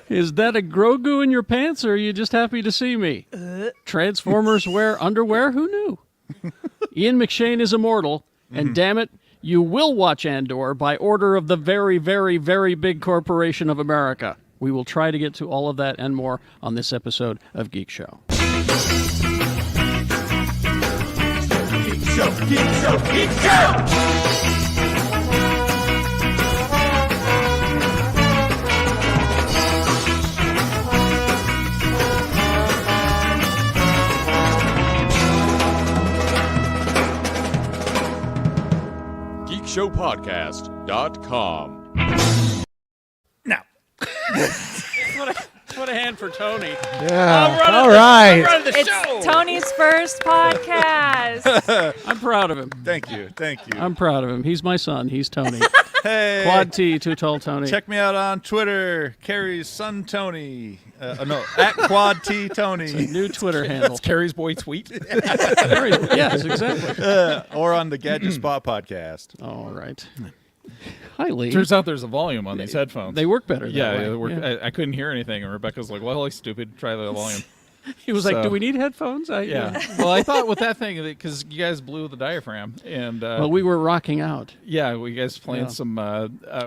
Is that a Grogu in your pants, or are you just happy to see me? Transformers wear underwear? Who knew? Ian McShane is immortal, and damn it, you will watch Andor by order of the very, very, very big corporation of America. We will try to get to all of that and more on this episode of Geek Show. Geek Show, Geek Show, Geek Show! GeekShowPodcast.com. Now. What a hand for Tony. Yeah. All right. It's Tony's first podcast. I'm proud of him. Thank you. I'm proud of him. He's my son. He's Tony. Hey. Quad T, Too Tall Tony. Check me out on Twitter, Carrie's son Tony. At Quad T Tony. New Twitter handle. That's Carrie's boy tweet. Yes, exactly. Or on the Gadget Spot podcast. All right. Hi, Lee. Turns out there's a volume on these headphones. They work better. Yeah, that way. they work. Yeah. I couldn't hear anything, and Rebecca's like, "Well, stupid. Try the volume." He was like, So- "Do we need headphones?" Yeah. Well, I thought with that thing because you guys blew the diaphragm, and Well, we were rocking out. yeah, we guys playing Yeah. some.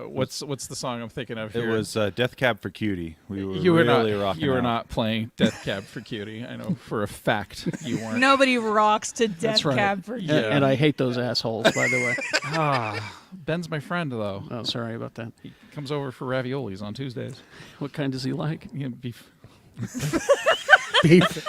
What's the song I'm thinking of It here? was Death Cab for Cutie. We were you were really not. rocking You were out. not playing Death Cab for Cutie. I know for a fact you weren't. Nobody rocks to Death That's right. Cab for And- You. Yeah. And I hate those assholes, by the way. Ben's my friend though. Oh, sorry about that. He comes over for raviolis on Tuesdays. What kind does he like? You know, beef. Beef.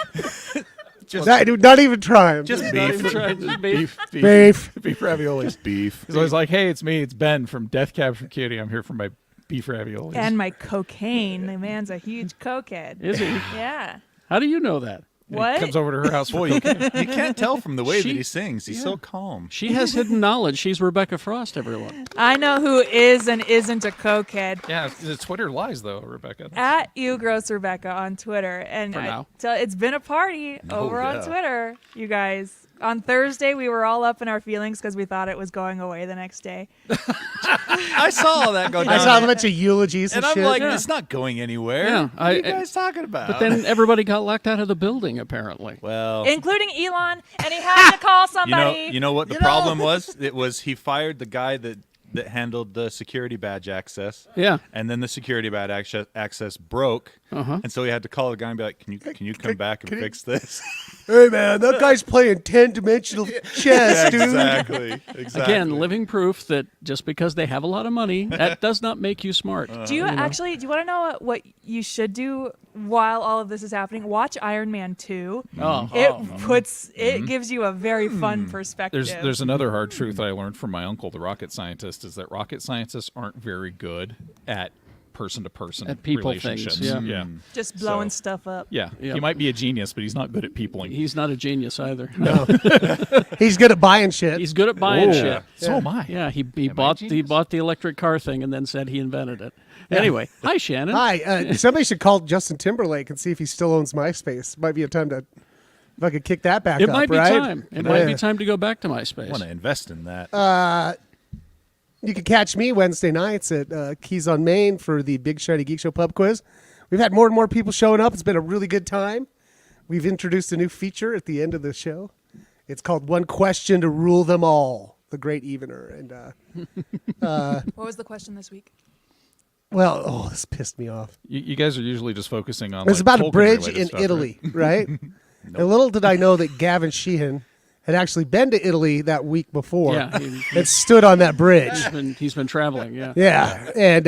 Not even try him. Just Not beef. even trying to beef. beef. Beef raviolis. Beef. He's always like, "Hey, it's me. It's Ben from Death Cab for Cutie. I'm here for my beef raviolis." And my cocaine. The man's a huge cokehead. Is he? Yeah. How do you know that? What? comes over to her house. Boy, you can't tell from the way She- that he sings. He's so calm. She has hidden knowledge. She's Rebecca Frost, everyone. I know who is and isn't a cokehead. Yeah, the Twitter lies though, Rebecca. At YouGrossRebecca on Twitter. And For now. It's been a party over on yeah. Twitter, you guys. On Thursday, we were all up in our feelings because we thought it was going away the next day. I saw all that go down. I saw a bunch of eulogies and and I'm shit. like, Yeah. it's not going anywhere. Yeah, What are you guys talking about? But then everybody got locked out of the building, apparently. well, Including Elon, and he had to call somebody. you know what the problem was? It was he fired the guy that handled the security badge access. Yeah. And then the security badge access broke. And so he had to call the guy and be like, "Can you come back and fix this?" Hey, man, that guy's playing 10-dimensional chess, dude. Exactly. Again, living proof that just because they have a lot of money, that does not make you smart. Do you actually? Do you want to know what you should do while all of this is happening? Watch Iron Man 2. It gives you a very fun perspective. There's another hard truth I learned from my uncle, the rocket scientist, is that rocket scientists aren't very good at person-to-person At people relationships. things, yeah. yeah. just blowing So- stuff up. Yeah. Yep. He might be a genius, but he's not good at peopling. He's not a genius either. He's good at buying shit. He's good at buying Oh, shit. So am I. Yeah, he I a bought genius? the electric car thing and then said he invented it. Anyway, hi Shannon. Hi. Somebody should call Justin Timberlake and see if he still owns MySpace. Might be a time to, if I could kick that back It up, might be right? time. It might be time to go back to MySpace. I want to invest in that. You can catch me Wednesday nights at Keys on Main for the Big Shiny Geek Show pub quiz. We've had more and more people showing up. It's been a really good time. We've introduced a new feature at the end of the show. It's called One Question to Rule Them All, the Great Evener. And What was the question this week? this pissed me off. You guys are usually just focusing on. It was like, about a Tolkien bridge related in stuff, Italy, right? And little did I know that Gavin Sheehan had actually been to Italy that week before Yeah, and stood on that bridge. he's been traveling. Yeah. Yeah. And,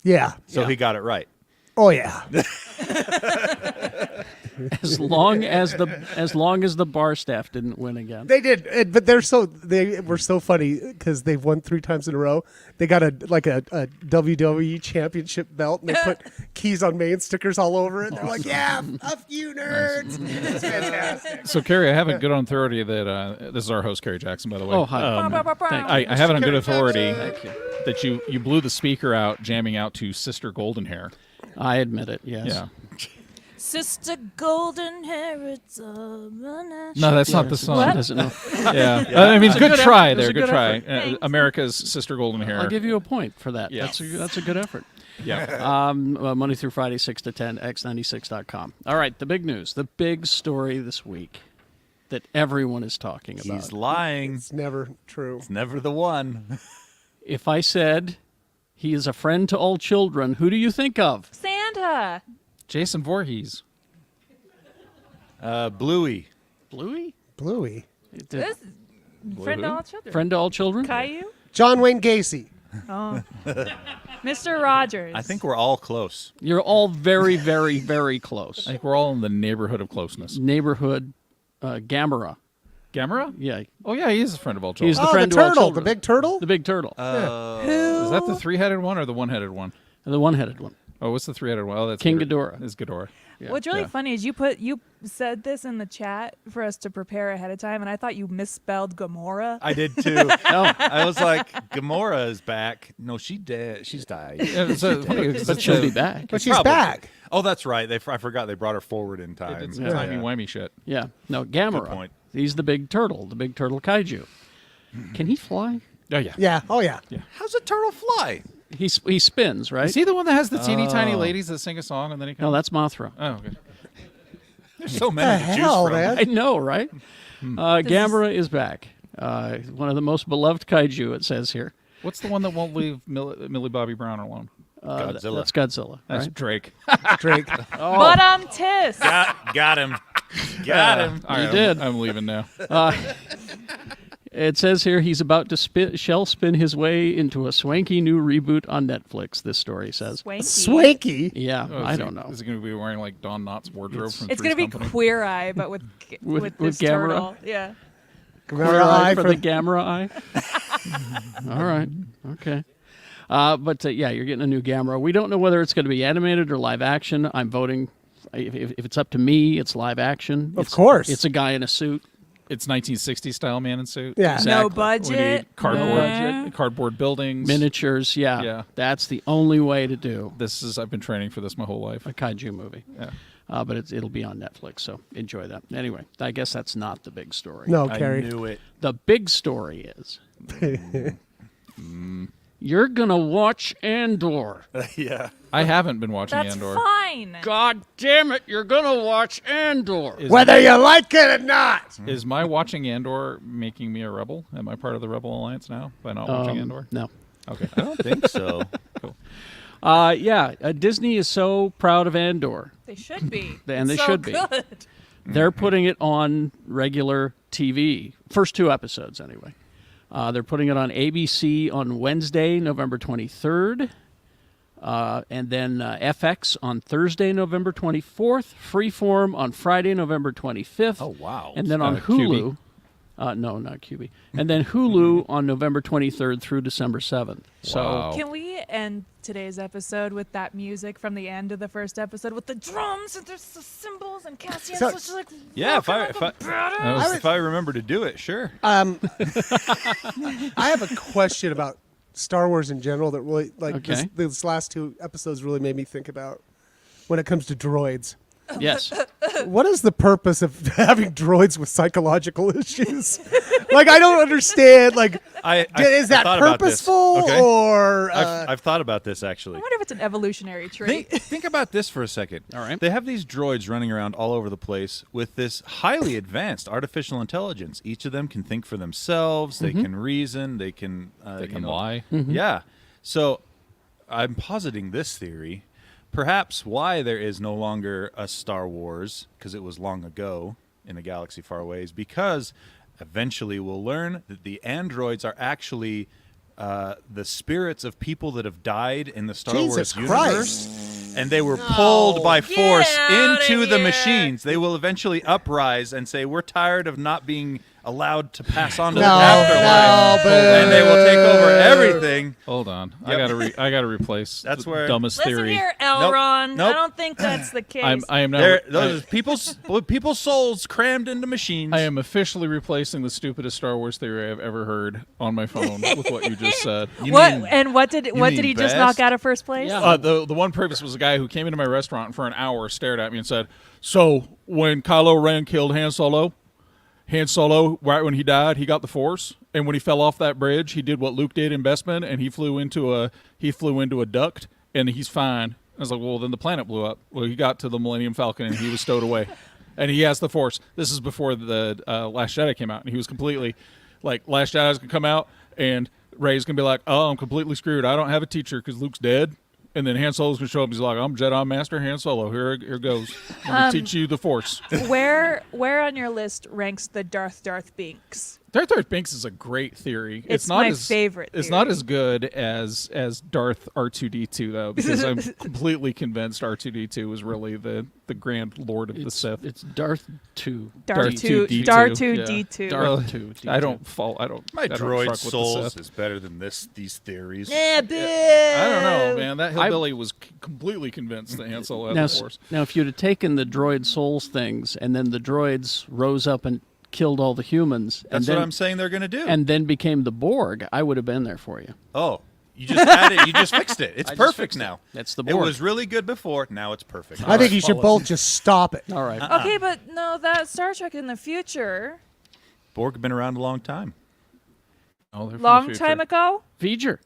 yeah. So he got it right. Oh, yeah. As long as the bar staff didn't win again. They did, but they were so funny because they've won 3 times in a row. They got a WWE championship belt and they put Keys on Main stickers all over it. They're like, "Yeah, fuck you, nerds!" It's fantastic. So, Carrie, I have it good on authority that this is our host, Carrie Jackson, by the way. Oh, hi. Thank you. I have it on good authority that you blew the speaker out, jamming out to Sister Golden Hair. I admit it. Yes. Yeah. Sister Golden Hair, it's a banana. No, that's not the She song. doesn't know. Yeah. I mean, good good try effort. It was there. a Good good try. effort. America's Sister Golden Hair. I'll give you a point for that. Yeah. That's a good effort. Yeah. Monday through Friday, 6 to 10, x96.com. All right, the big news, the big story this week that everyone is talking about. He's lying. It's never true. It's never the one. If I said he is a friend to all children, who do you think of? Santa. Jason Voorhees. Bluey. Bluey? Bluey. This friend to all children. Friend to all children? Caillou. John Wayne Gacy. Oh. Mr. Rogers. I think we're all close. You're all very, very, very close. I think we're all in the neighborhood of closeness. Neighborhood Gamera. Gamera? Yeah. Oh, yeah, he is a friend of all children. He's the Oh, friend the to all turtle. children. The big turtle? The big turtle. Is that the three-headed one or the one-headed one? The one-headed one. Oh, what's the three-headed one? Oh, that's King Ghidorah. Is Ghidorah. What's really Yeah. funny is you said this in the chat for us to prepare ahead of time, and I thought you misspelled Gamora. I did too. I was like, Gamora is back. No, she dead. She's died. Yeah, it's funny, 'cause But it's she'll a- be back. But she's Probably. back. Oh, that's right. I forgot they brought her forward in time. It's Yeah. timey-wimey shit. Yeah. No, Gamera. Good point. He's the big turtle Kaiju. Can he fly? Oh, yeah. Yeah. Oh, yeah. How's a turtle fly? He spins, right? Is he the one that has the teeny tiny ladies that sing a song and then he comes? No, that's Mothra. Oh, okay. There's so The many to choose hell, from. man. I know, right? Gamera is back. One of the most beloved kaiju, it says here. What's the one that won't leave Millie Bobby Brown alone? Godzilla. That's Godzilla. That's Right? Drake. Drake. But tisk. Got him. Got him. All right, did. I'm leaving now. It says here he's about to spin his way into a swanky new reboot on Netflix, this story says. Swanky. Swanky. Yeah, Oh, I is don't he- know. Is he going to be wearing like Don Knotts wardrobe from It's Three's gonna be Company? Queer Eye, but with With this Gamera? turtle. Yeah. Queer eye for the Gamera eye? All right. Okay. But yeah, you're getting a new Gamera. We don't know whether it's going to be animated or live action. I'm voting. If it's up to me, it's live action. Of course. It's a guy in a suit. It's 1960s style man in suit. Yeah. Exactly. No We budget. need cardboard, Nah. cardboard buildings. Miniatures, yeah. Yeah. That's the only way to do I've been training for this my whole life. a kaiju movie. Yeah. But it'll be on Netflix, so enjoy that. Anyway, I guess that's not the big story. No, I Carrie. knew it. The big story is you're going to watch Andor. Yeah. I haven't been watching That's Andor. fine. God damn it, you're going to watch Andor. Whether you like it or not. Is my watching Andor making me a rebel? Am I part of the Rebel Alliance now by not watching Andor? No. Okay. I don't think so. Disney is so proud of Andor. They should be. And they It's so should be. Good. They're putting it on regular TV. First 2 episodes, anyway. They're putting it on ABC on Wednesday, November 23rd. And then FX on Thursday, November 24th. Freeform on Friday, November 25th. Oh, wow. And then on QB. Hulu. No, not QB. And then Hulu on November 23rd through December 7th. So Wow. Can we end today's episode with that music from the end of the first episode with the drums and there's the cymbals and Cassian's So- just like Yeah, if walking like a badass? if I remember to do it, sure. I have a question about Star Wars in general that really, like, Okay. this last 2 episodes really made me think about when it comes to droids. yes. What is the purpose of having droids with psychological issues? Like, I don't understand. Like, is that thought about this. purposeful Okay. or? I've thought about this I actually. wonder if it's an evolutionary trait. Think about this for a second. All right. They have these droids running around all over the place with this highly advanced artificial intelligence. Each of them can think for themselves. They can reason. They can. They can lie. Yeah. So I'm positing this theory. Perhaps why there is no longer a Star Wars, because it was long ago in a galaxy far away, is because eventually we'll learn that the androids are actually the spirits of people that have died in the Star Jesus Wars Christ. universe. And they were pulled by force Get outta into the here. machines. They will eventually uprise and say, we're tired of not being allowed to pass on to No, the afterlife, no, and they will take over everything. Hold on. Yep. I gotta replace That's the where- dumbest Listen theory. here, Elron. Nope. I don't think that's the case. I am now. Those people's souls crammed into machines. I am officially replacing the stupidest Star Wars theory I've ever heard on my phone with what you just said. What did mean he just best? knock out of first place? Yeah. The one previous was a guy who came into my restaurant and for an hour stared at me and said, "So when Kylo Ren killed Han Solo, right when he died, he got the Force, and when he fell off that bridge, he did what Luke did in Bespin, and he flew into a duct, and he's fine." I was like, "Well, then the planet blew up." Well, he got to the Millennium Falcon and he was stowed away, and he has the Force. This is before the Last Jedi came out, and he was completely like, Last Jedi's gonna come out, and Rey's gonna be like, "Oh, I'm completely screwed. I don't have a teacher because Luke's dead." And then Han Solo's gonna show up. He's like, "I'm Jedi Master Han Solo. Here goes. I'm gonna teach you the Force." Where on your list ranks the Darth Binks? Darth Binks is a great theory. It's not my as, favorite It's theory. not as good as Darth R2D2 though, because I'm completely convinced R2D2 was really the Grand Lord of the Sith. It's Darth 2. Darth 2 2D2. D2. Darth Well, 2. I don't fall. I don't. My I don't droid truck with the souls Sith. is better than these theories. Yeah, boo. I don't know, man. That hillbilly was completely convinced that Han Solo had Now, the Force. now, if you'd have taken the droid souls things, and then the droids rose up and killed all the humans, That's and then, what I'm saying they're gonna do. and then became the Borg, I would have been there for you. oh, you just added. You just fixed it. It's I just perfect fixed it. now. That's the It Borg. was really good before. Now it's perfect. I think you should both just stop it. All right. Okay, but no, that Star Trek in the future, Borg have been around a long time. Oh, they're from the long future. time ago, V'ger.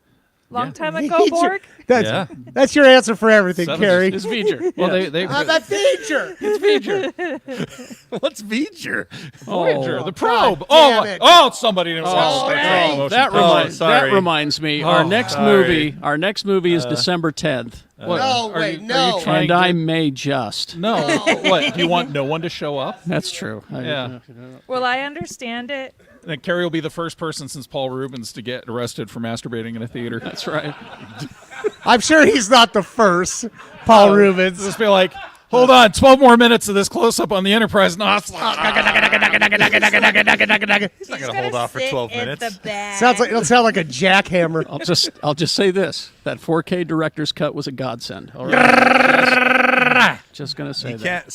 long time ago, Borg. That's your answer for everything, Carrie. It's V'ger. Well, Yeah. they I'm a feature. It's V'ger. What's V'ger? Voyager, Oh, the probe. God damn it. somebody didn't watch Oh, Star Trek in motion. that picture. reminds sorry. that reminds me. Oh, Our next sorry. movie is December 10th, What? No, Are wait, you- no. Are you trying and to, I may just. no. What? Do you want no one to show up? That's true. Yeah. Well, I understand it. Then Carrie will be the first person since Paul Rubens to get arrested for masturbating in a theater. That's right. I'm sure he's not the first. Paul Rubens. Just be like, hold on, 12 more minutes of this close up on the Enterprise. No, He's not gonna hold off for 12 minutes. It'll sound like a jackhammer. I'll just say this: that 4K director's cut was a godsend. All right. just gonna say You that.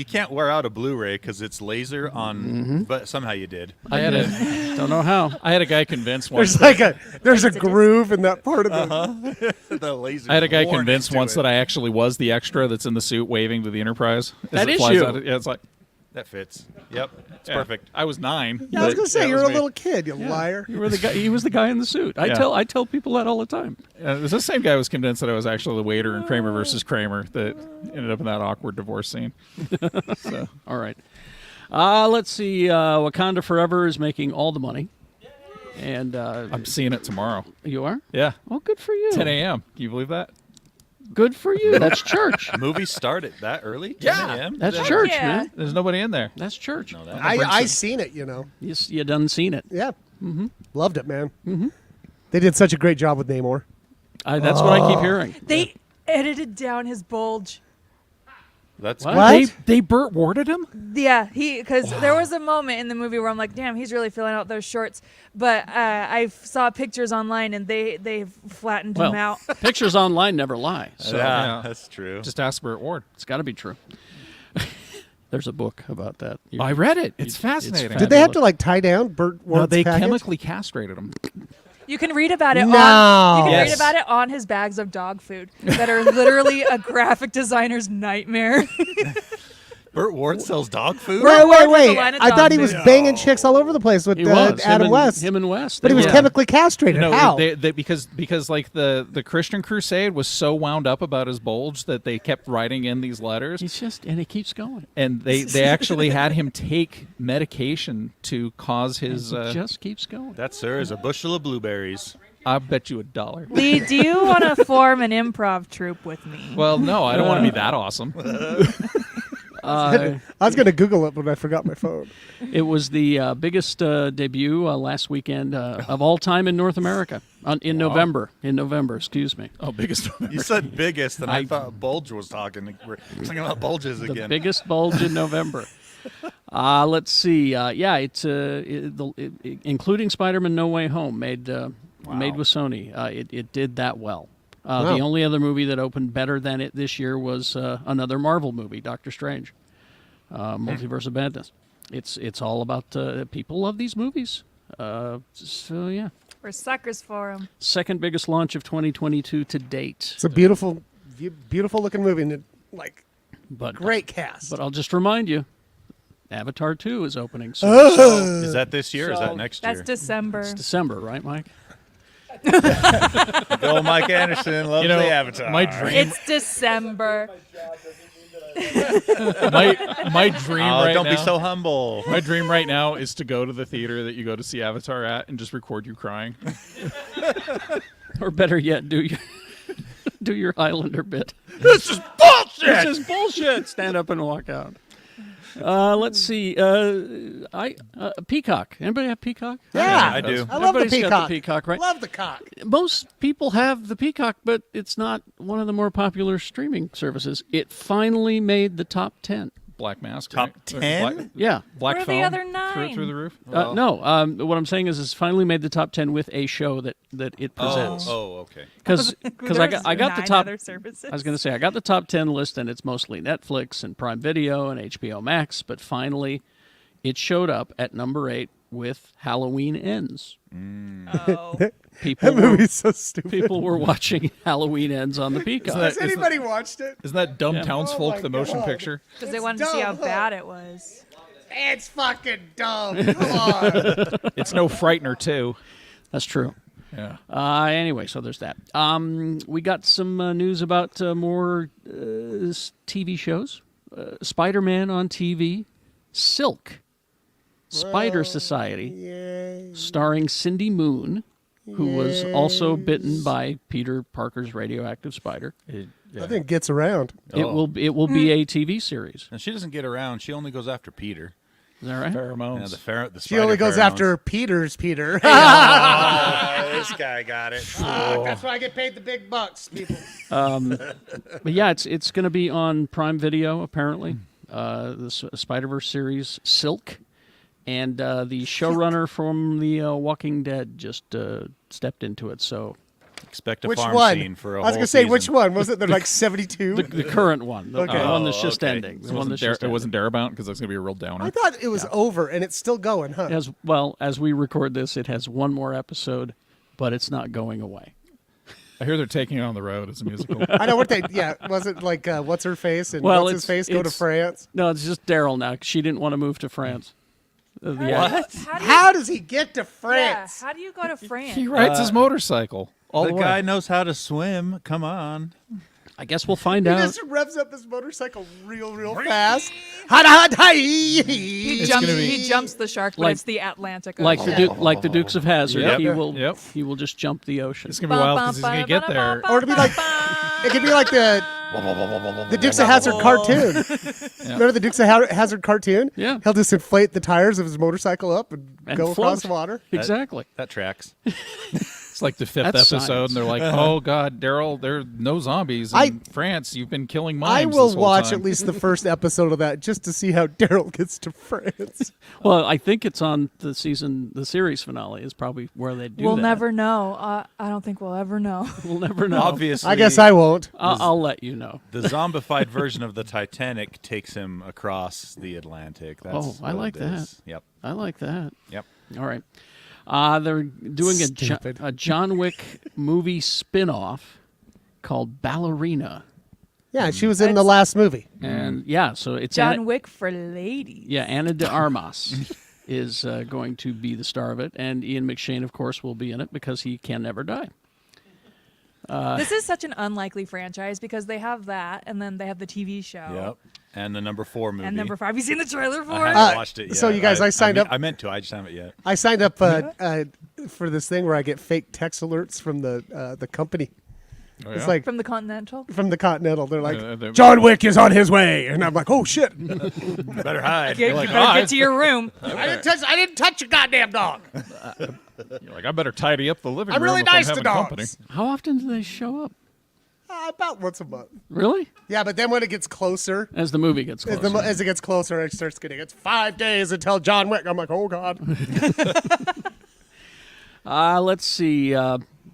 can't wear out a Blu-ray because it's laser on, but somehow you did. I had a Don't know how. guy convinced once. There's a groove in that part of the. The laser. I had a guy convinced once that I actually was the extra that's in the suit waving to the Enterprise. as That it is flies you. out. Yeah, it's like that fits. Yep, it's yeah. perfect. I was 9. I was but gonna say that you're was a me. little kid, you liar. You were the guy. He was the guy in the suit. I Yeah. tell people that all the time. The same guy was convinced that I was actually the waiter in Kramer versus Kramer that ended up in that awkward divorce scene. So All right. Let's see. Wakanda Forever is making all the money, and I'm seeing it tomorrow. you are. Yeah, Well, good for you. 10 a.m. Can you believe that? Good for you. That's church. Movies start at that early? 10 Yeah. a.m.? That's Heck church, yeah. man. There's nobody in there. That's church. No, that- I seen it, you know. You done seen it. Yeah. Loved it, man. They did such a great job with Namor. That's what I keep hearing. They edited down his bulge. That's What? What? They Burt Warded him? Yeah, because there was a moment in the movie where I'm like, damn, he's really filling out those shorts. But I saw pictures online and they flattened him out. Pictures online never lie. So yeah, yeah. that's true. Just ask Burt Ward. it's got to be true. There's a book about that. I read it. It's fascinating. Did they have to like tie down Burt Ward's No, they package? chemically castrated him. You can read about it No. on you can Yes. read about it on his bags of dog food that are literally a graphic designer's nightmare. Burt Ward sells dog food? Wait. Ward was a line of I thought dog he was food. banging chicks all over the place with He was Adam West. Him and West. But he was Yeah. chemically castrated. No, How? they because like the Christian Crusade was so wound up about his bulge that they kept writing in these letters, He's just and he keeps going. and they actually had him take medication to cause his. He just keeps going. That, sir, is a bushel of blueberries. I bet you $1. Lee, do you want to form an improv troupe with me? Well, no, I don't want to be that awesome. Uh, I was going to Google it, but I forgot my phone. it was the biggest debut last weekend of all time in North America in November. In November, excuse me. Oh, biggest. You said biggest, and I I- thought Bulge was talking. We're talking about bulges The again. biggest bulge in November. Let's see. It's including Spider-Man: No Way Home made with Sony. It did that well. The only other movie that opened better than it this year was another Marvel movie, Doctor Strange, Multiverse of Madness. It's all about people love these movies. So yeah, We're suckers for them. second biggest launch of 2022 to date. It's a beautiful looking movie, and But great cast. But I'll just remind you, Avatar 2 is opening soon. Is that this year or is that next year? That's December. It's December, right, Mike? Go Mike Anderson loves the Avatar. My dream, It's December. my dream right don't now. be so humble. My dream right now is to go to the theater that you go to see Avatar at and just record you crying. Or better yet, do your Highlander bit. This is bullshit. This is bullshit. Stand up and walk out. Let's see. Peacock. Anybody have Peacock? Yeah, I do. I love the Everybody's peacock. got the Peacock, right? Love the cock. Most people have the Peacock, but it's not one of the more popular streaming services. It finally made the top 10. Black Mask. Top right? 10? Yeah. Black Where are phone. the other 9? Through the roof. No. What I'm saying is, it's finally made the top 10 with a show that it presents. Okay. Because I got the 9 top. other services. I was going to say I got the top 10 list, and it's mostly Netflix and Prime Video and HBO Max. But finally, it showed up at number 8 with Halloween Ends. Oh. People That were, movie's so stupid. people were watching Halloween Ends on the Peacock. Has anybody watched it? Isn't that Dumb Yeah. Townsfolk, Oh the my motion God. picture? Because they wanted to see how bad it was. It's fucking dumb. Come on. It's no Frightener 2. That's true. Yeah. Anyway, so there's that. We got some news about more TV shows. Spider-Man on TV. Silk. Spider Society. Yay. Starring Cindy Moon, who was also bitten by Peter Parker's radioactive spider. I think it gets around. It will be a TV series. And she doesn't get around. She only goes after Peter. Is that right? Pheromones. The She only goes spider after Peter. pheromones. This guy got it. That's why I get paid the big bucks, people. But yeah, it's going to be on Prime Video apparently. The Spider-Verse series, Silk, and the showrunner from The Walking Dead just stepped into it. So Expect a Which farm one? scene for a I was whole going to say, which season. one? Was it? They're like 72? the current one, the Okay. one that's just okay. ending, the It one that's just it wasn't Darabont because that's going to be a real downer. I thought it was over, and it's still going, huh? as we record this, it has one more episode, but it's not going away. I hear they're taking it on the road as a musical. I know what they. Yeah, was it like what's her face and Well, what's his face go to it's- France? No, it's just Daryl now. 'Cause she didn't want to move to France. What? How does he get to Yeah, France? how do you go to France? He rides his motorcycle all The the way. guy knows how to swim. Come on. I guess we'll find He out. just revs up his motorcycle real fast. He He jumps the shark, but Like- it's the Atlantic Like Ocean. the Dukes of Hazzard, Yep. he Yep. will just jump the ocean. It's going to be wild because he's going to get there. Or to be like, it could be like the Dukes of Hazzard cartoon. Remember the Dukes of Hazzard cartoon? Yeah. He'll just inflate the tires of his motorcycle up and go float. across the water. Exactly. That tracks. It's like the 5th That's episode, science. and they're like, "Oh God, Daryl, there are no zombies in France. You've been killing mimes." I will this whole watch time." at least the first episode of that just to see how Daryl gets to France. Well, I think it's on the series finale is probably where they do We'll that. never know. I don't think we'll ever know. We'll never know. Obviously, I guess I won't. I'll let you know. the zombified version of the Titanic takes him across the Atlantic. That's Oh, I what like it that. is. Yep. I like that. Yep. All right. They're doing Stupid. a John Wick movie spin-off called Ballerina. Yeah, she was in the last movie. And yeah, so it's John Anna, Wick for ladies. yeah, Anna de Armas is going to be the star of it, and Ian McShane, of course, will be in it because he can never die. This is such an unlikely franchise because they have that, and then they have the TV show. Yep. And the number 4 movie. And number 5. Have you seen the trailer for I it? haven't watched it yet. so you guys, I signed up- I meant to. I just haven't yet. I signed up for this thing where I get fake text alerts from the company. Oh, It's yeah? like From the Continental. from the Continental. They're like, they're- John Wick is on his way, and I'm like, oh shit! Better hide. You like, better "Oh, get to your room. I didn't touch your goddamn dog. You're like, I better tidy up the living I'm room really if nice I'm to having company. dogs. How often do they show up? About once a month. Really? Yeah, but then when it gets closer, As the movie gets closer. as it gets closer, it starts getting. It's 5 days until John Wick. I'm like, oh god. Let's see.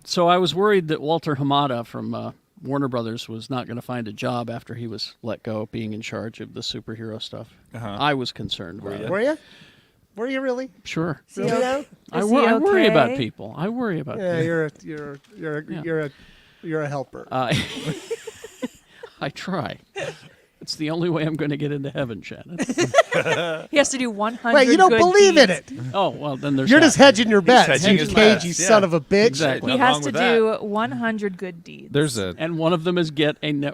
So I was worried that Walter Hamada from Warner Brothers was not going to find a job after he was let go, being in charge of the superhero stuff. I was concerned about it. Were you? Were you really? Sure. Really now? I Is he worry about okay? people. I worry about Yeah, people. you're a helper. I try. It's the only way I'm going to get into heaven, Shannon. He has to do 100. Wait, you don't good believe in deeds. it. Oh, well, then there's You're that. just hedging your bets. hedging You his cagey bets, yeah. son of a bitch. Exactly. He Nothing has wrong to with that. do 100 good deeds. There's a And one of them is get an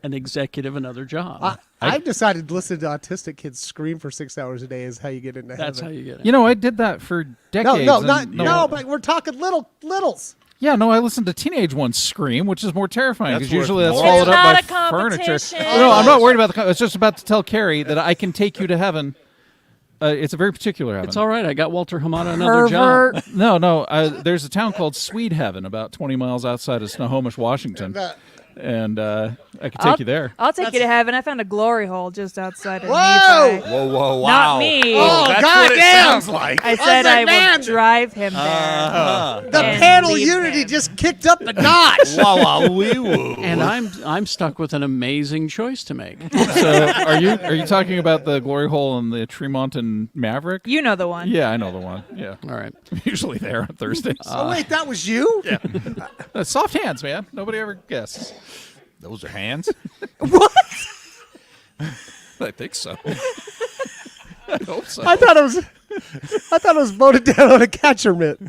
executive another job. I've decided to listen to autistic kids scream for 6 hours a day is how you get into That's how heaven. you get it. You know, I did that for decades. No, but we're talking littles. Yeah, no, I listened to teenage ones scream, which is more terrifying That's because usually worth that's more. followed It's up not by a furniture. competition. No, I'm not worried about the. I was just about to tell Carrie that I can take you to heaven. It's a very particular heaven. It's all right. I got Walter Hamada another job. Pervert. No. There's a town called Swede Heaven, about 20 miles outside of Snohomish, Washington, and I could take you there. I'll take you to heaven. I found a glory hole just outside of Whoa! Nephi. Whoa, wow. Not me. Oh, That's God what it damn. sounds like. I said like, I man. would drive him there. The And panel leave unity him. just kicked up a notch. Wow, wee woo. And I'm stuck with an amazing choice to make. So, are you talking about the glory hole in the Tremont and Maverick? You know the one. Yeah, I know the one. Yeah, All right. I'm usually there on Thursdays. Oh wait, that was you? Yeah. Soft hands, man. Nobody ever guesses. Those are hands. I think so. I hope so. I thought it was voted down on a catcher mitt.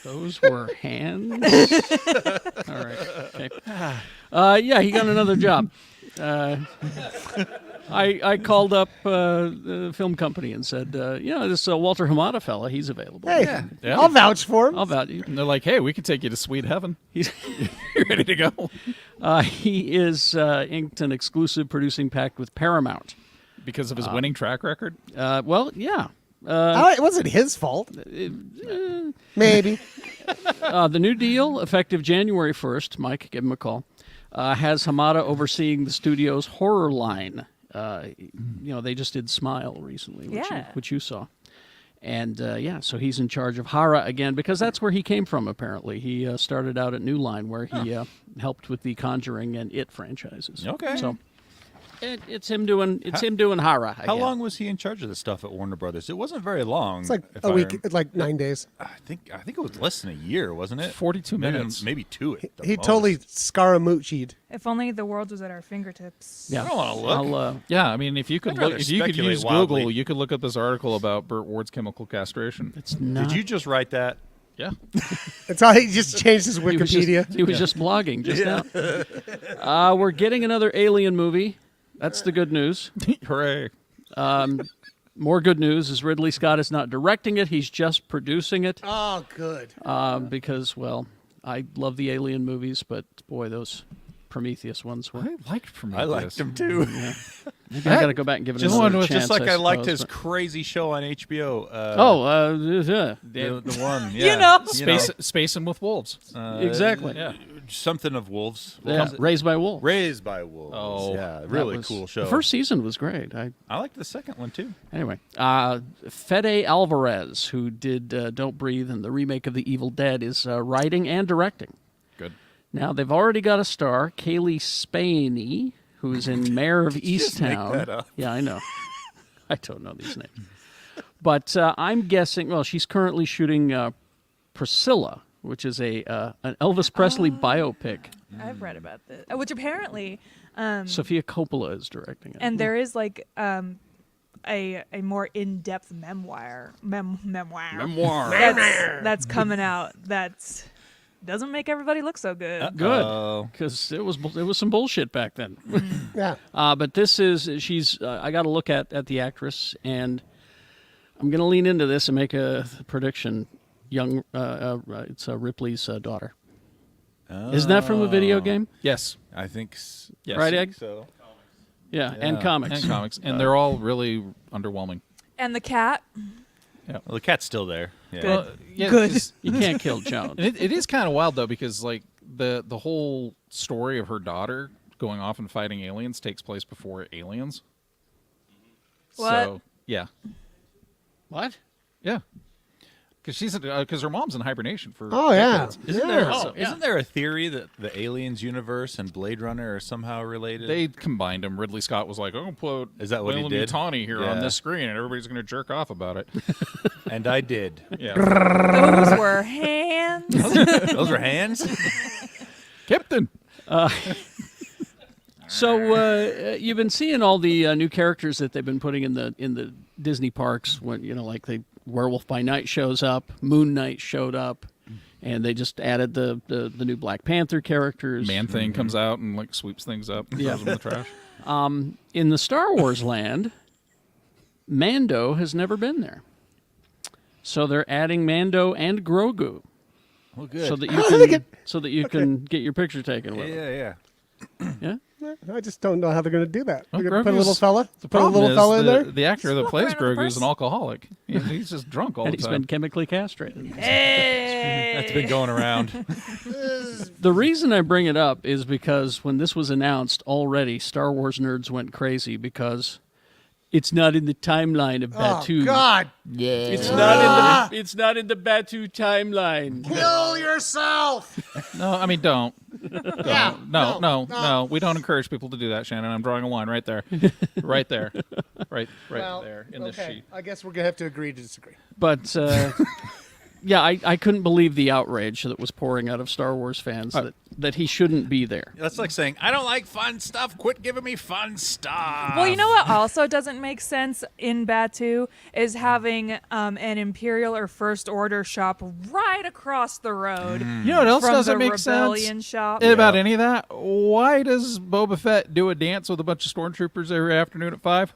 Those were hands. All right. Okay. Yeah, he got another job. I called up the film company and said, this Walter Hamada fella, he's available. Hey, Yeah. I'll vouch for him. How about you? And they're like, hey, we can take you to Sweet Heaven. He's You ready to go? he is inked an exclusive producing pact with Paramount. Because of his winning track record? Well, yeah. It wasn't his fault. Maybe. The new deal, effective January 1st, Mike, give him a call, has Hamada overseeing the studio's horror line. They just did Smile recently, which you saw. And, so he's in charge of Hara again, because that's where he came from, apparently. He started out at New Line, where he helped with the Conjuring and It franchises. Okay. So it's him doing Hara again. How long was he in charge of the stuff at Warner Brothers? It wasn't very long. It's like if a I week, rem- like 9 days. I think it was less than a year, wasn't it? 42 Maybe- minutes. maybe 2. At the He most. totally Scaramucci'd. If only the world was at our fingertips. Yeah. I don't wanna look. I'll, Yeah, I mean, if you could I'd rather if you could speculate use wildly. Google, you could look up this article about Burt Ward's chemical castration. it's not. Did you just write that? Yeah. That's all. He just changed his He was Wikipedia. just blogging just now. We're getting another Alien movie. That's the good news. Hooray. More good news is Ridley Scott is not directing it. He's just producing it Oh, good. because, well, I love the Alien movies, but, boy, those Prometheus ones were... I liked Prometheus. I liked him too. Maybe I got to go back and give it Just another one with- chance. Just like I liked suppose, his but- crazy show on HBO. The one. You Yeah. know. Spacing with wolves. Exactly. Yeah. Something of wolves. What Yeah, was it? Raised by Wolves. Raised by Wolves. Oh, yeah, That really was- cool show. The first season was great. I liked the second one too. Anyway, Fede Alvarez, who did Don't Breathe and the remake of The Evil Dead, is writing and directing. Good. Now, they've already got a star, Kaylee Spaney, who's in Mayor of Easttown. that up. Yeah, I know. I don't know these names. But I'm guessing, well, she's currently shooting Priscilla, which is an Elvis Presley biopic. I've read about this, which apparently, Sofia Coppola is directing it. and there is like a more in-depth memoir that's coming out that doesn't make everybody look so good. Good, because it was some bullshit back then. Yeah. But this is she's. I got to look at the actress, and I'm going to lean into this and make a prediction. It's Ripley's daughter. Isn't that from a video game? Yes. I think. Yes. Right, Egg? So. Yeah, and comics. And comics. And they're all really underwhelming. And the cat, Well, the cat's still there. Yeah. Well, yeah, Good. 'cause- You can't kill Jones. and it is kind of wild though, because like the whole story of her daughter going off and fighting aliens takes place before Aliens. What? So yeah, What? yeah. Because her mom's in hibernation for. Oh yeah. decades. Isn't Yeah. there Oh, yeah. isn't there a theory that the Aliens universe and Blade Runner are somehow related? They combined them. Ridley Scott was like, "I'm gonna put Is that what he did? Tawny here on Yeah. this screen, and everybody's gonna jerk off about it." and I did. Yeah, Those were hands. Those were hands. Captain. So you've been seeing all the new characters that they've been putting in the Disney parks. When like the Werewolf by Night shows up, Moon Knight showed up, and they just added the new Black Panther characters. Man Thing comes out and like sweeps things up, and Yeah. throws them in the trash. In the Star Wars land, Mando has never been there, so they're adding Mando and Grogu. Well, good. So that you can get your picture taken with them. yeah. Yeah. I just don't know how they're going to do that. Well, They're going to put a Grogu's- little fella. The Put a problem little is fella in there. the actor that plays right on the Grogu is an purse. alcoholic. He's just drunk all And the he's time. been chemically castrated. Hey. That's been going around. The reason I bring it up is because when this was announced already, Star Wars nerds went crazy because it's not in the timeline of Oh Batu. God! It's not in the Batu timeline. Kill yourself! No, I mean don't. Yeah. No. We don't encourage people to do that, Shannon. I'm drawing a line right there, right there, right Well, there in this okay. sheet. I guess we're gonna have to agree to disagree. But yeah, I couldn't believe the outrage that was pouring out of Star Wars fans that he shouldn't be there. That's like saying, I don't like fun stuff. Quit giving me fun stuff. Well, you know what also doesn't make sense in Batu is having an Imperial or First Order shop right across the road You know what else from doesn't the make Rebellion sense shop. about any of that? Why does Boba Fett do a dance with a bunch of stormtroopers every afternoon at 5?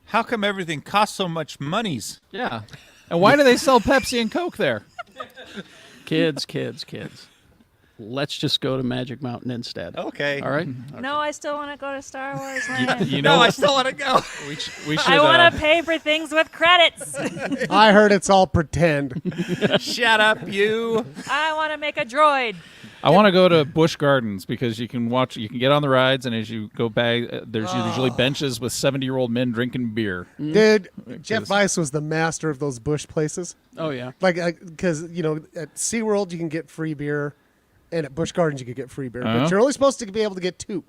How come everything costs so much monies? Yeah. And why do they sell Pepsi and Coke there? Kids. Let's just go to Magic Mountain instead. Okay. All right? No, I still want to go to Star Wars Land. You No, know, I still want to go. we should. I want to pay for things with credits. I heard it's all pretend. Shut up, you. I want to make a droid. I want to go to Busch Gardens because you can get on the rides, and as you go back, there's usually benches with 70-year-old men drinking beer. Dude, Jeff Weiss was the master of those bush places. Oh, yeah. Like, because, at SeaWorld you can get free beer, and at Busch Gardens you could get free beer. Uh-huh. But you're only supposed to be able to get 2.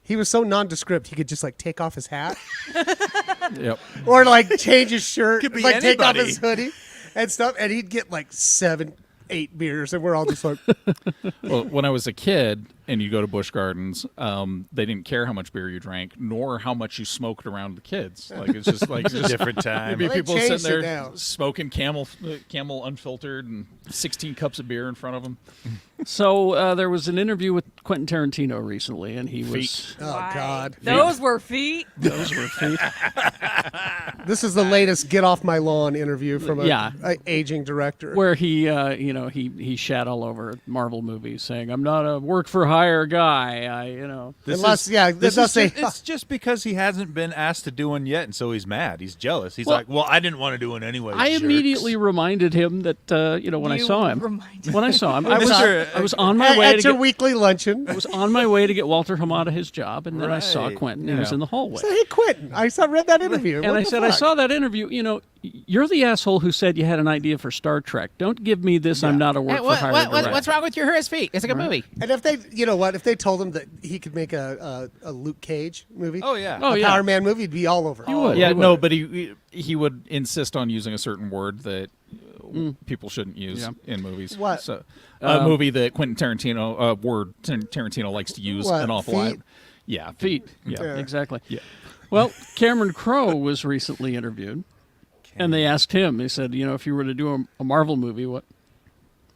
He was so nondescript, he could just, take off his hat Yep. or, change his shirt. Could be take off anybody. his hoodie and stuff, and he'd get, 7, 8 beers, and we're all just like, Well, when I was a kid and you go to Busch Gardens, they didn't care how much beer you drank, nor how much you smoked around the kids. Like it's just like It's a different time. Maybe Well, they people sitting changed it there now. smoking Camel unfiltered and 16 cups of beer in front of them. So there was an interview with Quentin Tarantino recently, and he was... oh, Why? God. Those were feet. Those were feet. This is the latest Get Off My Lawn interview from Yeah. a aging director. Where he, he shat all over Marvel movies, saying, "I'm not a work-for-hire guy." It's just because he hasn't been asked to do one yet, and so he's mad. He's jealous. He's Well, like, "Well, I didn't want to do one anyway." I jerks." immediately reminded him that when I You saw him, reminded I was on my way at to your get, weekly luncheon. I was on my way to get Walter Hamada his job, and then I saw Right. Quentin. He was Yeah. in the hallway. Hey, Quentin, I read that interview. And What I the said, I fuck? saw that interview. You're the asshole who said you had an idea for Star Trek. Don't give me this. I'm not a work-for-hire director. What's wrong with your Hers Feet? It's a good movie. And if they, if they told him that he could make a Luke Cage movie, Oh yeah. Oh, a yeah. Power Man movie, he'd be all over. it. You would. Yeah, you no, would. but he would insist on using a certain word that people shouldn't use Yeah. in movies. What? So, a movie that Quentin Tarantino, Tarantino likes to use What, an awful lot. feet? Yeah, Feet. Yeah. Yeah. Exactly. Yeah. Well, Cameron Crowe was recently interviewed, and they asked him. They said, if you were to do a Marvel movie, what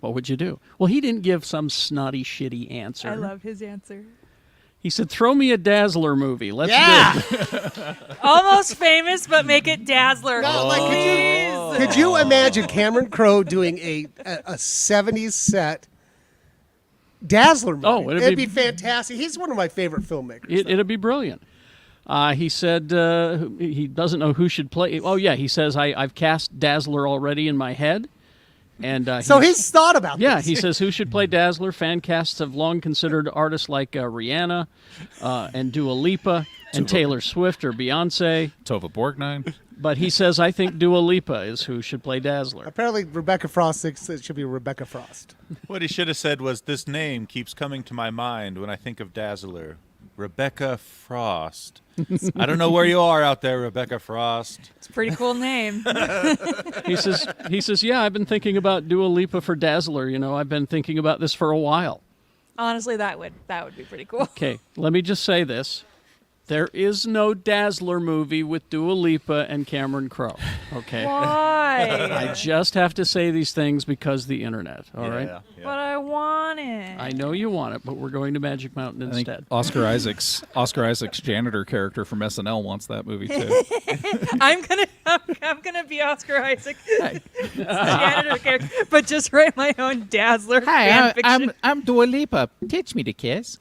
would you do? Well, he didn't give some snotty, shitty answer. I love his answer. He said, "Throw me a Dazzler movie. Let's Yeah. do it." Almost famous, but make it Dazzler. No, like, Please. Could you imagine Cameron Crowe doing a 70s set Dazzler movie? Oh, it'd it'd be- be fantastic. He's one of my favorite filmmakers. It'd be brilliant. He said he doesn't know who should play. Oh, yeah, he says, I've cast Dazzler already in my head. And So he's thought about Yeah, this. he says, who should play Dazzler? Fan casts have long considered artists like Rihanna and Dua Lipa and Taylor Swift or Beyonce. Tova Borgnine. But he says, I think Dua Lipa is who should play Dazzler. Apparently, Rebecca Frost thinks it should be Rebecca Frost. What he should have said was, "This name keeps coming to my mind when I think of Dazzler, Rebecca Frost." I don't know where you are out there, Rebecca Frost. It's a pretty cool name. He says, yeah, I've been thinking about Dua Lipa for Dazzler. You know, I've been thinking about this for a while. Honestly, that would be pretty cool. Okay, let me just say this. There is no Dazzler movie with Dua Lipa and Cameron Crowe. Okay. Why? I just have to say these things because the internet. All right. Yeah. But I want it. I know you want it, but we're going to Magic Mountain I think instead. Oscar Isaac's janitor character from SNL wants that movie too. I'm gonna be Oscar Isaac, janitor character, but just write my own Dazzler fan fiction. I'm Dua Lipa. Teach me to kiss.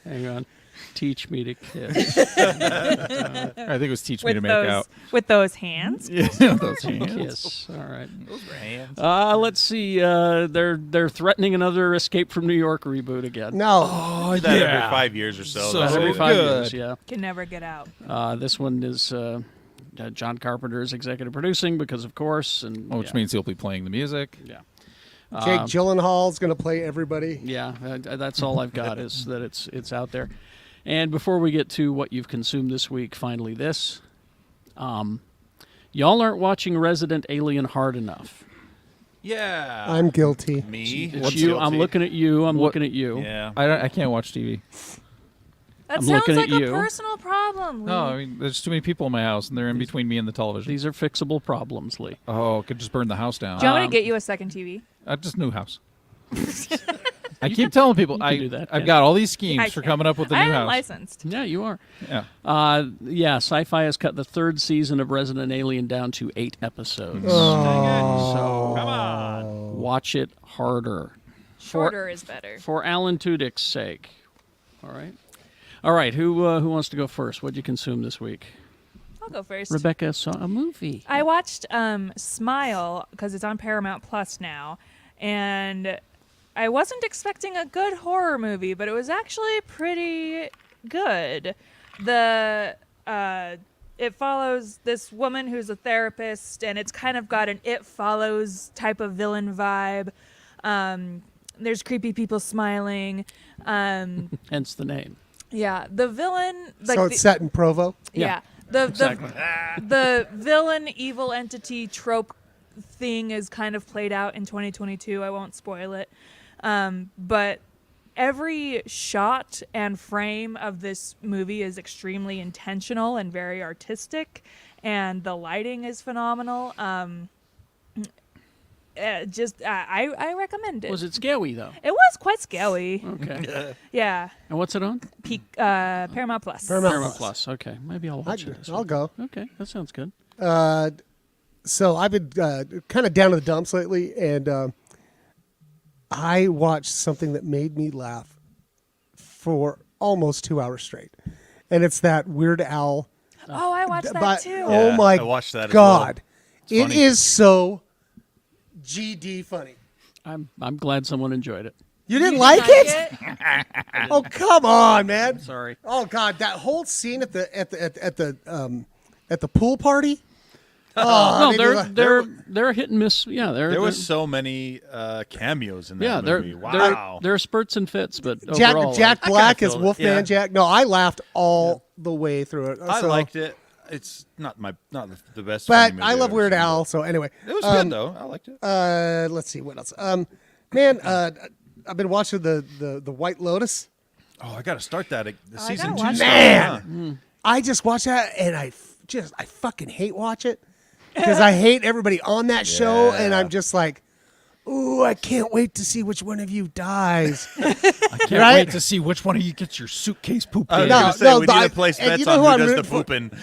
Hang on. Teach me to kiss. I think it was Teach Me to Make Out. With those hands. Yeah, those hands. Kiss. All right. Those were hands. Let's see. They're threatening another Escape from New York reboot again. No. Oh, That every 5 years or so. So That's Every it. 5 good. years, yeah. Can never get out. This one is John Carpenter's executive producing because, of course, and Which means he'll be playing the music. yeah, Jake Gyllenhaal's going to play everybody. yeah. That's all I've got is that it's out there. And before we get to what you've consumed this week, finally this, y'all aren't watching Resident Alien hard enough. Yeah. I'm guilty. Me. It's What's you. guilty? I'm looking at you. I'm looking at you. Yeah. I can't watch TV. That I'm sounds looking like at a you. personal problem. No, Lee. I mean there's too many people in my house, and they're in between me and the television. These are fixable problems, Lee. Oh, could just burn the house down. Do you want me to get you a second TV? Just new house. I keep telling people can do that, I've yeah. got all these schemes I for can. coming up with a I new am house. licensed. Yeah, you are. Yeah. Yeah, Sci-Fi has cut the third season of Resident Alien down to 8 episodes. So Come on. watch it harder. Shorter is better. For Alan Tudyk's sake. All right. Who wants to go first? What'd you consume this week? I'll go first. Rebecca saw a movie. I watched Smile because it's on Paramount Plus now, and I wasn't expecting a good horror movie, but it was actually pretty good. It follows this woman who's a therapist, and it's kind of got an It Follows type of villain vibe. There's creepy people smiling. Hence the name. Yeah, the villain. Like So it's set in Provo. Yeah. The villain evil entity trope thing is kind of played out in 2022. I won't spoil it. But every shot and frame of this movie is extremely intentional and very artistic, and the lighting is phenomenal. I recommend it. Was it scary though? It was quite scary. Okay. Yeah. And what's it on? Paramount Plus. Paramount Plus. Okay. Maybe I'll watch it. I'll go. Okay, that sounds good. So I've been kind of down to the dumps lately, and I watched something that made me laugh for almost 2 hours straight, and it's that Weird Al. Oh, I watched that But- too. oh Yeah, my I watched that as God, well. it funny. is so GD funny. I'm glad someone enjoyed it. You didn't like it? Oh, come on, man. Sorry. Oh God, that whole scene at the pool party. Oh, No, I mean, they're a hit and miss. Yeah, There was so many cameos in that yeah, movie. Wow. there are spurts and fits, but overall, Jack I Black kinda as feel it, Wolfman yeah. Jack. No, I laughed all the way through it. I So- liked it. It's not the best. but funny movie I love I've ever Weird seen, Al. but So anyway, It was good though. I liked it. let's see what else. Man, I've been watching the White Lotus. Oh, I got to start that. The I season gotta 2 watch started, Man! huh? I just watched that and I fucking hate watch it because I hate everybody on that show, and Yeah. I'm just like, ooh, I can't wait to see which one of you dies. I can't Right? wait to see which one of you gets your suitcase pooped I was in. No, gonna say, no, we but need I- to place and bets you know on who who I'm does the rooting for?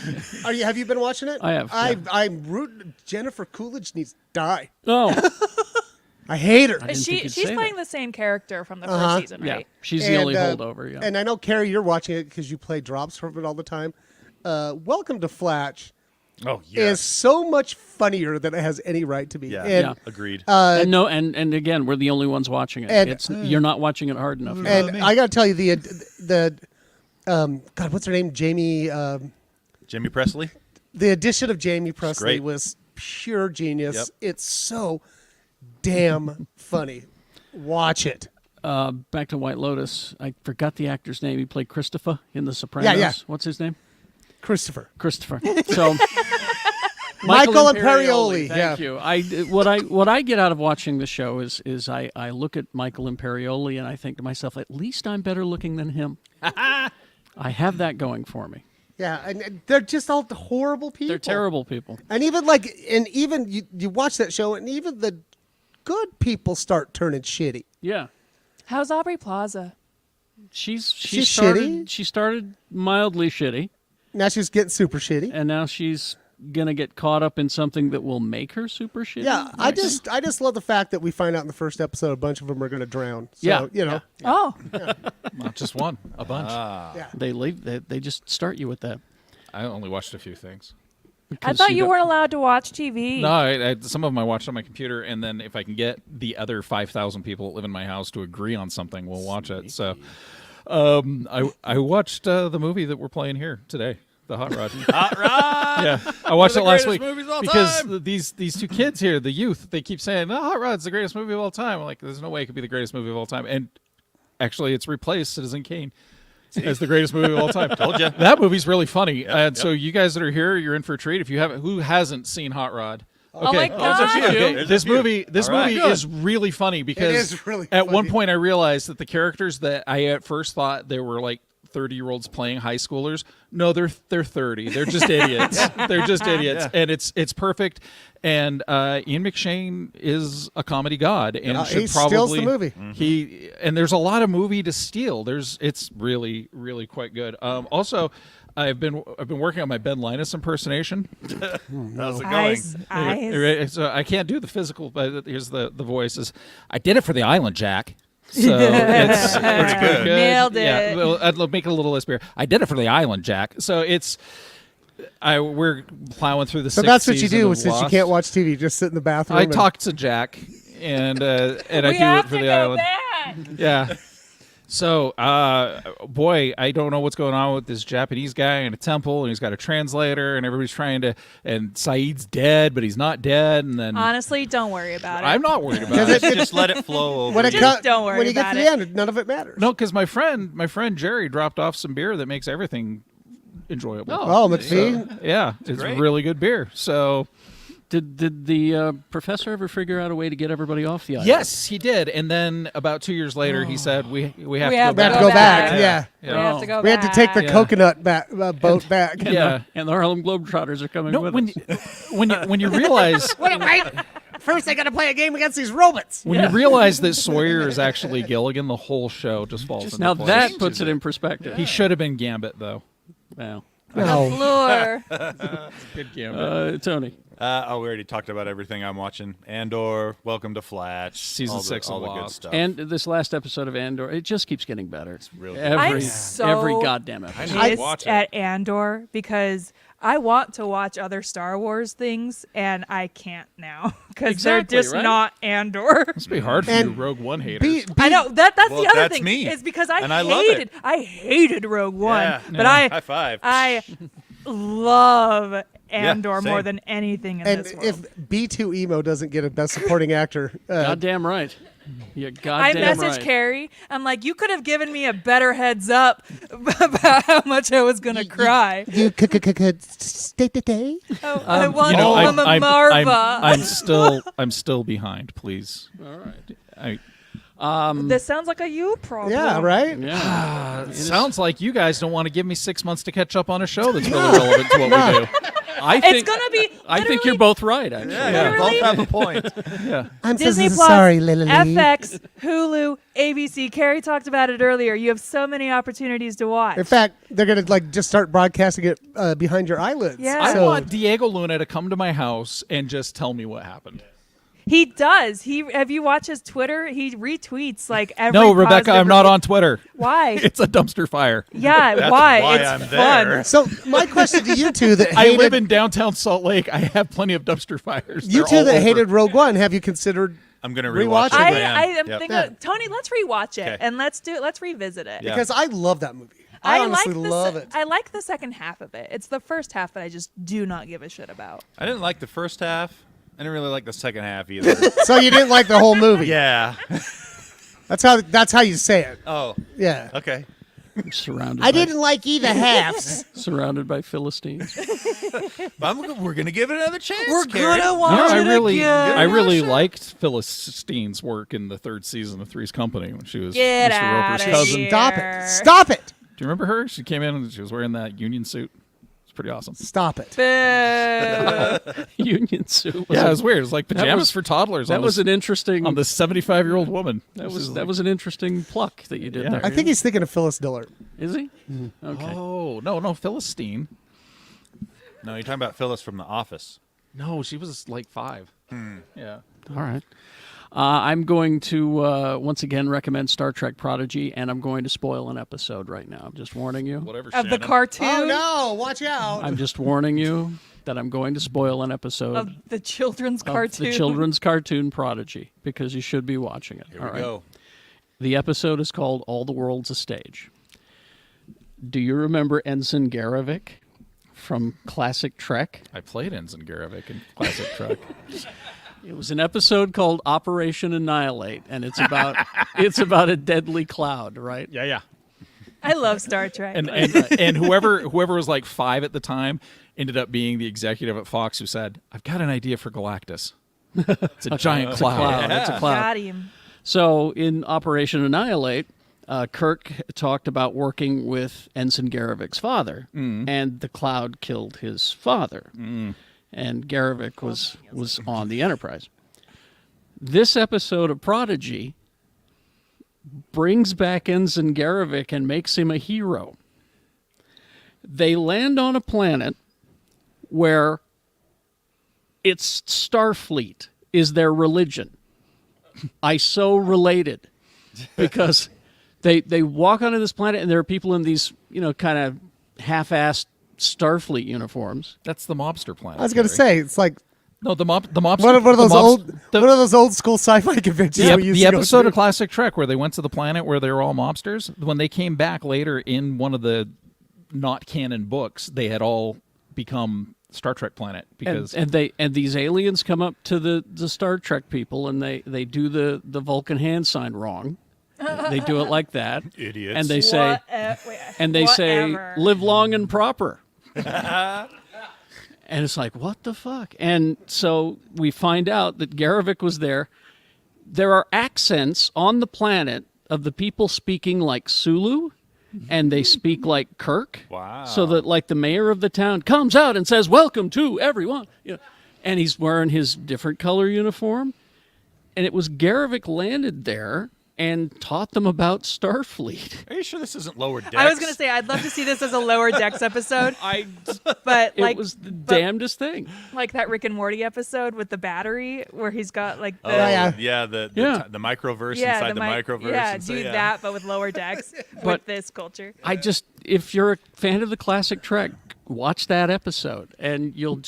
pooping. Have you been watching it? I have, yeah. I'm rooting. Jennifer Coolidge needs to die. Oh, I hate her. didn't think you'd She's say playing the same character from the first season, Yeah, right? she's the only And, holdover. Yeah. And I know, Carrie, you're watching it because you play drops from it all the time. Welcome to Flatch Oh, yes. is so much funnier than it has any right to be. Yeah. And, Yeah. Agreed. and no, and again, we're the only ones watching it. And- You're not watching it hard enough. and I got to tell you, the God, what's her name? Jamie. Jimmy Presley. The addition of Jamie Presley great. was pure genius. Yep. It's so damn funny. Watch it. Back to White Lotus. I forgot the actor's name. He played Christopher in The Sopranos. Yeah. What's his name? Christopher. Christopher. So Michael Imperioli. Thank you. What I get out of watching the show is I look at Michael Imperioli and I think to myself, at least I'm better looking than him. I have that going for me. Yeah, and they're just all horrible people. They're terrible people. And even you watch that show, and even the good people start turning shitty. Yeah. How's Aubrey Plaza? She She's started shitty? she started mildly shitty, Now she's getting super shitty. and now she's gonna get caught up in something that will make her super shitty. Yeah, I just love the fact that we find out in the first episode a bunch of them are going to drown. So, Yeah, you know. Oh, Not just one, a bunch. They leave. They just start you with that. I only watched a few things. I Because thought you don't- weren't allowed to watch TV. No, I some of them I watched on my computer, and then if I can get the other 5,000 people that live in my house to agree on something, we'll watch it. So, I watched the movie that we're playing here today, The Hot Rod. Hot Rod. Yeah, I watched it last week greatest movies of all because time. these two kids here, the youth, they keep saying, "The Hot Rod's the greatest movie of all time." I'm like, there's no way it could be the greatest movie of all time, and actually, it's replaced Citizen Kane as the greatest movie of all time. Told ya. That movie's really funny, and so you guys that are here, you're in for a treat. If you haven't, who hasn't seen Hot Rod? Oh my God. Okay, There's this a few. movie All right. is really funny because is really at one funny. point I realized that the characters that I at first thought they were like 30-year-olds playing high schoolers. No, they're 30. They're just idiots. They're just idiots, and it's perfect. And Ian McShane is a comedy god, and should he probably steals the movie. He and there's a lot of movie to steal. It's really quite good. Also, I've been working on my Ben Linus impersonation. How's it going? Eyes. So I can't do the physical, but here's the voices. I did it for the Island Jack. So it's pretty good. Nailed Yeah, it. well, I'd make it a little less beer. I did it for the Island Jack. So we're plowing through the. So sixth that's what you season do of since you Lost. can't watch TV. Just sit in the bathroom. I and- talk to Jack, and I We do it have for to the go island. back. Yeah. So, boy, I don't know what's going on with this Japanese guy in a temple, and he's got a translator, and everybody's trying to. And Saeed's dead, but he's not dead, and then Honestly, don't worry about it. I'm not worried about Because it. Just let it flow over. when it Just cut- don't worry when you get about to it. the end, none of it matters. No, because my friend Jerry dropped off some beer that makes everything enjoyable. Oh, McPhee. Yeah, it's great. really good beer. So Did the professor ever figure out a way to get everybody off the island? yes, he did. And then about 2 years later, he said we have to We go have We have back. to go back. Yeah. We have to go We had to take the back. coconut boat back. And Yeah. and the Harlem Globetrotters are coming No, with when us. when you realize Wait. First, I got to play a game against these robots. when you realize that Sawyer is actually Gilligan, the whole show just falls into Now place. that puts it in perspective. He should have been Gambit though. Wow. No. Floor. Good Gambit. Tony. We already talked about everything I'm watching. Andor, Welcome to Flatch, Season all 6 of all the good Lost. stuff. And this last episode of Andor, it just keeps getting better. real good. Every I'm every so goddamn episode. I pissed watch it. at Andor because I want to watch other Star Wars things and I can't now because Exactly, they're just right? not Andor. Must be hard for And you Rogue One haters. I know that's Well, the other that's thing. me. It's because And I love it. I hated Rogue One, Yeah. but High five. I love Andor same. more than anything in And this world. if B2 Emo doesn't get a Best Supporting Actor, Goddamn right. You I goddamn messaged right. Carrie. I'm like, you could have given me a better heads up about how much I was gonna cry. you could state the day. Oh, I want You know, Mama Marva. I'm still behind. Please. All right. This sounds like a you problem. Yeah, right? Yeah. It sounds like you guys don't want to give me 6 months to catch up on a show that's really relevant to what we do. I think It's gonna be. I think literally you're both right. Actually. Yeah, both have a point. I'm Disney so Plus, sorry, Lily. FX, Hulu, ABC. Carrie talked about it earlier. You have so many opportunities to watch. In fact, they're gonna just start broadcasting it behind your eyelids. Yeah. I So- want Diego Luna to come to my house and just tell me what happened. He does. Have you watched his Twitter? He retweets like every. No, Rebecca, positive I'm not review. on Twitter. Why? It's a dumpster fire. Yeah, That's why? why It's I'm fun. there. So my question to you two that I hated, live in downtown Salt Lake. I have plenty of dumpster fires. you They're two all that over. hated Rogue One, have you considered? I'm gonna Rewatch rewatch it. it. I am Yep. thinking, Tony, let's rewatch it Okay. and let's revisit it. Yeah. Because I love that movie. I honestly love it. I like the second half of it. It's the first half that I just do not give a shit about. I didn't like the first half. I didn't really like the second half either. So you didn't like the whole movie? Yeah. That's how you say it. Oh. Yeah. Okay. Surrounded. I by, didn't like either halves. Surrounded by Philistines. We're gonna give it another chance. We're Carrie. gonna No, watch I it really, again. I really liked Philistine's work in the third season of Three's Company when she was Get Mr. Roper's outta cousin. here. Stop it. Stop it. Do you remember her? She came in and she was wearing that union suit. It's pretty awesome. Stop it. Boo. Union suit. Yeah, it was weird. It was like pajamas was- for toddlers. That on was this, an interesting. on this 75-year-old woman. That was an interesting pluck that you did Yeah. there. I think he's thinking of Phyllis Diller. Is he? Okay. Oh no, Philistine. No, you're talking about Phyllis from The Office. No, she was like 5. Yeah. All right. I'm going to once again recommend Star Trek Prodigy, and I'm going to spoil an episode right now. I'm just warning you. Whatever. Of the Shannon. cartoon Oh no! Watch out. I'm just warning you that I'm going to spoil an episode of the children's of cartoon. the children's cartoon Prodigy because you should be watching it. Here All we right. go. The episode is called All the World's a Stage. Do you remember Ensign Garrovick from classic Trek? I played Ensign Garrovick in classic Trek. It was an episode called Operation Annihilate, and it's about a deadly cloud, right? Yeah. I love Star Trek. And whoever was like 5 at the time ended up being the executive at Fox who said, "I've got an idea for Galactus. It's a giant cloud." It's a cloud. Got him. So in Operation Annihilate, Kirk talked about working with Ensign Garrovick's father, and the cloud killed his father. And Garrovick was on the Enterprise. This episode of Prodigy brings back Ensign Garrovick and makes him a hero. They land on a planet where it's Starfleet is their religion. I so related because they walk onto this planet and there are people in these, kind of half-assed Starfleet uniforms. That's the mobster planet. I was gonna Gary. say it's like No, the mobster. one of those the one of those old school sci-fi conventions. we used The to go episode to. of Classic Trek where they went to the planet where they were all mobsters. When they came back later in one of the not canon books, they had all become Star Trek planet because and these aliens come up to the Star Trek people and they do the Vulcan hand sign wrong. They do it like that. Idiots. And they say Whatever. live long and proper. And it's like, what the fuck? And so we find out that Garrovick was there. There are accents on the planet of the people speaking like Sulu, and they speak like Kirk. Wow. So that like the mayor of the town comes out and says, "Welcome to everyone." And he's wearing his different color uniform. And it was Garrovick landed there and taught them about Starfleet. Are you sure this isn't Lower Decks? I was gonna say I'd love to see this as a Lower Decks episode, but It was the damnedest thing. like that Rick and Morty episode with the battery where he's got like the Yeah, the microverse inside the microverse. Yeah, and so, do that, but with Lower Decks But- with this culture. If you're a fan of the classic Trek, watch that episode, and you'll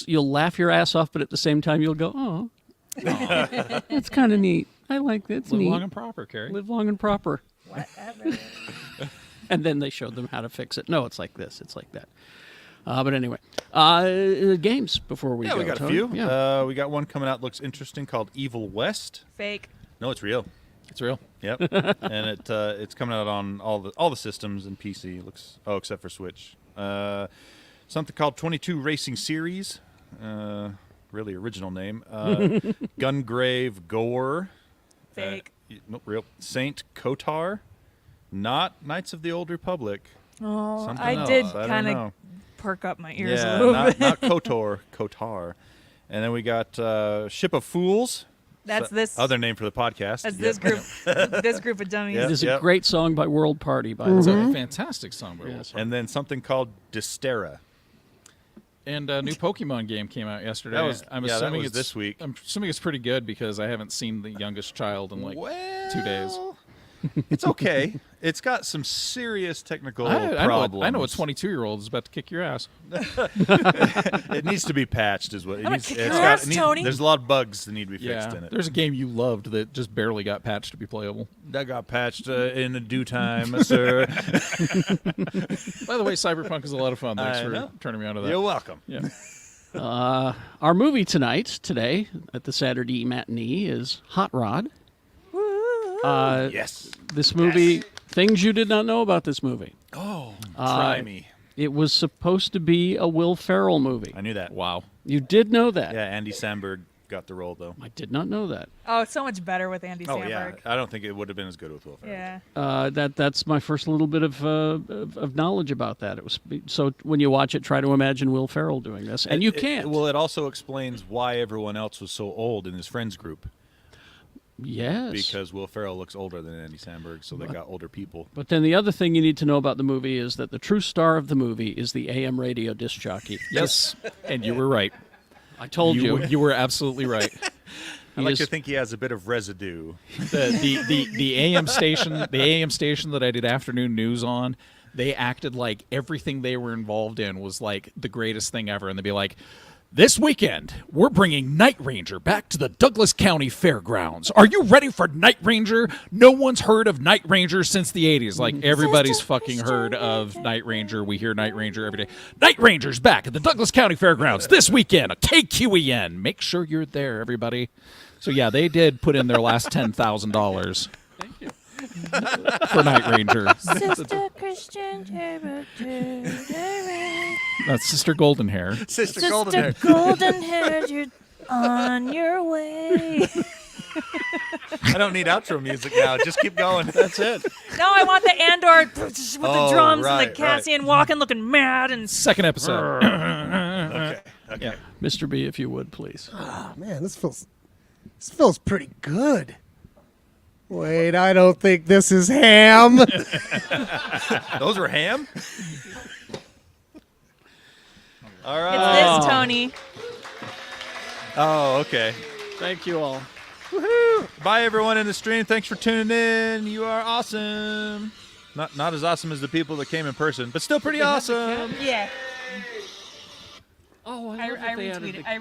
laugh your ass off, but at the same time you'll go, "Oh, that's kind of neat. I like that. It's live neat. long and proper, Carrie. Live long and proper." Whatever. And then they showed them how to fix it. No, it's like this. It's like that. But anyway, games before we Yeah, go. we got a Tony. few. Yeah. We got one coming out looks interesting called Evil West. Fake. No, it's real. It's real. Yep. And it's coming out on all the systems and PC. Looks except for Switch. Something called 22 Racing Series. Really original name. Gungrave Gore. Fake. Nope, real. Saint Kotar. Not Knights of the Old Republic. Oh, Something I else. did I don't kind of know. perk up my ears a Yeah, little not, bit. not KOTOR. Kotar. And then we got Ship of Fools. That's this. Other name for the podcast. That's Yep. this group. This group of dummies. Yeah. It is a Yep. great song by World Party, by It's the way. a fantastic song. By Will Smith. And then something called Dystera. And a new Pokemon game came out yesterday. That was- I'm yeah, that assuming was it's this week. I'm assuming it's pretty good because I haven't seen the youngest child in 2 days. It's okay. It's got some serious technical I problems. know a 22-year-old is about to kick your ass. It needs to be patched, is what it gonna needs. kick It's your got- ass, it needs- Tony. There's a lot of bugs that need to be fixed Yeah, in it. there's a game you loved that just barely got patched to be playable. That got patched in due time, sir. By the way, Cyberpunk is a lot of fun. Thanks I for know. turning me on to that. You're welcome. Yeah. Our movie today, at the Saturdee Matinee, is Hot Rod. Yes. This movie, things you did not know about this movie. Oh, try me. It was supposed to be a Will Ferrell movie. I knew that. Wow. You did know that? Yeah, Andy Samberg got the role, though. I did not know that. Oh, it's so much better with Andy Oh, Samberg. yeah. I don't think it would have been as good with Will Ferrell. Yeah. That's my first little bit of knowledge about that. It was so when you watch it, try to imagine Will Ferrell doing this, and you can't. Well, it also explains why everyone else was so old in his friends group. Yes. Because Will Ferrell looks older than Andy Samberg, so they got older people. But then the other thing you need to know about the movie is that the true star of the movie is the AM radio disc jockey. Yes, and you were right. I told you. You were absolutely right. I like to think he has a bit of residue. The AM station, that I did afternoon news on, they acted like everything they were involved in was like the greatest thing ever, and they'd be like, "This weekend, we're bringing Night Ranger back to the Douglas County Fairgrounds. Are you ready for Night Ranger? No one's heard of Night Ranger since the 80s. Like, everybody's fucking heard of Night Ranger. We hear Night Ranger every day. Night Ranger's back at the Douglas County Fairgrounds this weekend. A KQEN. Make sure you're there, everybody." So, yeah, they did put in their last $10,000. Thank you. For Night Ranger. Sister Christian That's Sister Golden Hair. Sister Golden Hair. Golden Hair, you're on your way. I don't need outro music now. Just keep going. That's it. No, I want the Andor with the drums and the right. Cassian walking, looking mad, and Second episode. Okay. Yeah. Mr. B, if you would, please. Oh, man, this feels pretty good. Wait, I don't think this is ham. Those were ham? All right. it's this, Tony. Oh, okay. Thank you all. Woohoo! Bye, everyone in the stream. Thanks for tuning in. You are awesome. Not as awesome as the people that came in person, but still pretty awesome. Yeah. Oh, I retweeted.